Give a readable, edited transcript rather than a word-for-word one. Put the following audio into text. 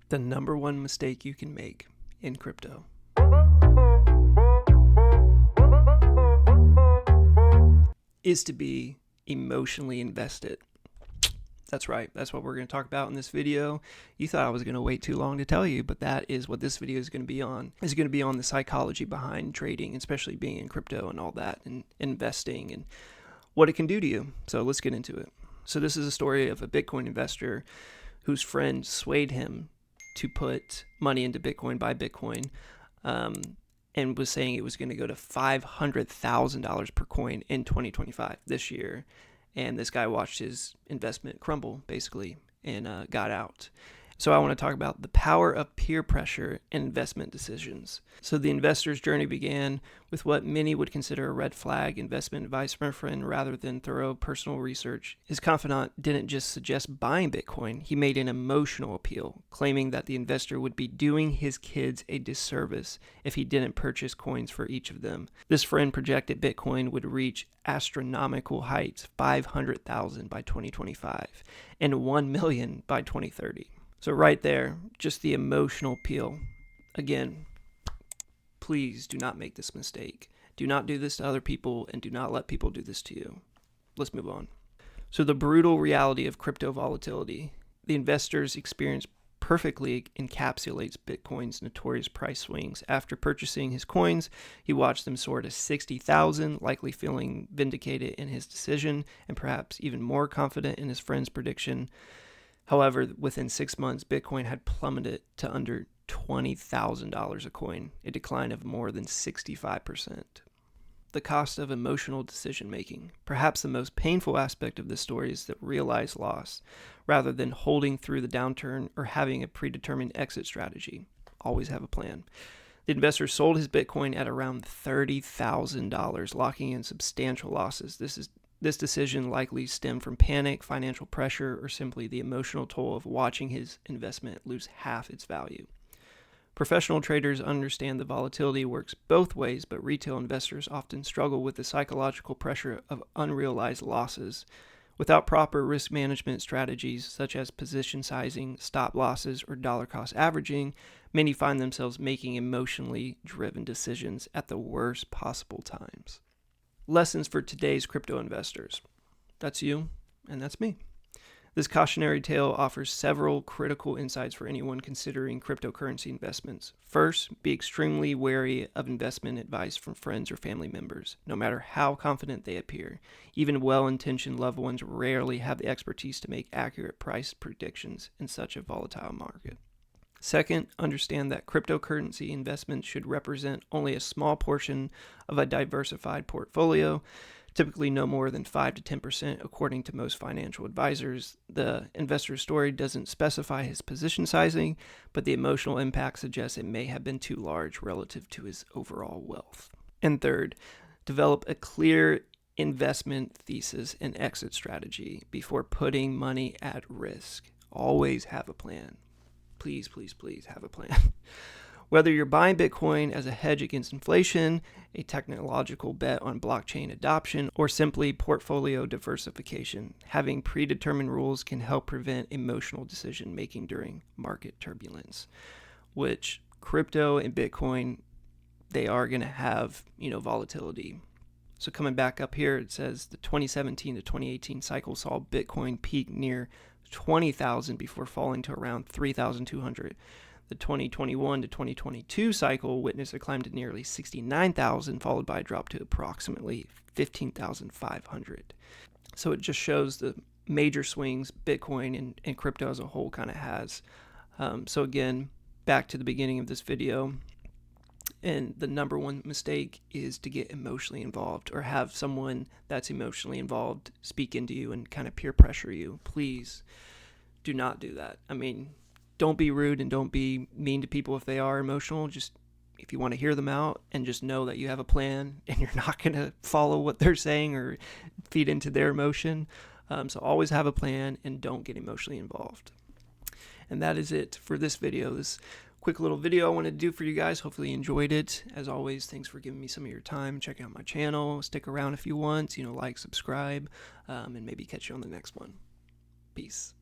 The number one mistake you can make in crypto. Is to be emotionally invested. That's right. That's what we're going to talk about in this video. You thought I was going to wait too long to tell you, but that is what this video is going to be on. It's going to be on the psychology behind trading, especially being in crypto and all that, and investing and what it can do to you. So let's get into it. So this is a story of a Bitcoin investor whose friend swayed him to put money into Bitcoin, buy Bitcoin, and was saying it was going to go to $500,000 per coin in 2025, this year. And this guy watched his investment crumble, basically, and got out. So I want to talk about the power of peer pressure in investment decisions. So the investor's journey began with what many would consider a red flag investment advice from a friend rather than thorough personal research. His confidant didn't just suggest buying Bitcoin, he made an emotional appeal, claiming that the investor would be doing his kids a disservice if he didn't purchase coins for each of them. This friend projected Bitcoin would reach astronomical heights, 500,000 by 2025 and 1 million by 2030. So right there, just the emotional appeal. Again, please do not make this mistake. Do not do this to other people, and do not let people do this to you. Let's move on. So the brutal reality of crypto volatility. The investor's experience perfectly encapsulates Bitcoin's notorious price swings. After purchasing his coins, he watched them soar to 60,000, likely feeling vindicated in his decision and perhaps even more confident in his friend's prediction. However, within 6 months, Bitcoin had plummeted to under $20,000 a coin, a decline of more than 65%. The cost of emotional decision-making. Perhaps the most painful aspect of this story is the realized loss, rather than holding through the downturn or having a predetermined exit strategy. Always have a plan. The investor sold his Bitcoin at around $30,000, locking in substantial losses. This decision likely stemmed from panic, financial pressure, or simply the emotional toll of watching his investment lose half its value. Professional traders understand the volatility works both ways, but retail investors often struggle with the psychological pressure of unrealized losses. Without proper risk management strategies such as position sizing, stop losses, or dollar cost averaging, many find themselves making emotionally driven decisions at the worst possible times. Lessons for today's crypto investors. That's you, and that's me. This cautionary tale offers several critical insights for anyone considering cryptocurrency investments. First, be extremely wary of investment advice from friends or family members, no matter how confident they appear. Even well-intentioned loved ones rarely have the expertise to make accurate price predictions in such a volatile market. Second, understand that cryptocurrency investments should represent only a small portion of a diversified portfolio, typically no more than 5 to 10% according to most financial advisors. The investor's story doesn't specify his position sizing, but the emotional impact suggests it may have been too large relative to his overall wealth. And third, develop a clear investment thesis and exit strategy before putting money at risk. Always have a plan. Please, please, please have a plan. Whether you're buying Bitcoin as a hedge against inflation, a technological bet on blockchain adoption, or simply portfolio diversification, having predetermined rules can help prevent emotional decision making during market turbulence, which crypto and Bitcoin, they are going to have, volatility. So coming back up here, it says the 2017 to 2018 cycle saw Bitcoin peak near 20,000 before falling to around 3,200. The 2021 to 2022 cycle witnessed a climb to nearly 69,000, followed by a drop to approximately 15,500. So it just shows the major swings Bitcoin and crypto as a whole kind of has. So again, back to the beginning of this video, and the number one mistake is to get emotionally involved or have someone that's emotionally involved speak into you and kind of peer pressure you. Please do not do that. I mean, don't be rude and don't be mean to people if they are emotional. Just if you want to hear them out, and just know that you have a plan and you're not going to follow what they're saying or feed into their emotion. So always have a plan and don't get emotionally involved. And that is it for this video. This quick little video I wanted to do for you guys. Hopefully you enjoyed it. As always, thanks for giving me some of your time. Check out my channel. Stick around if you want. Like, subscribe, and maybe catch you on the next one. Peace.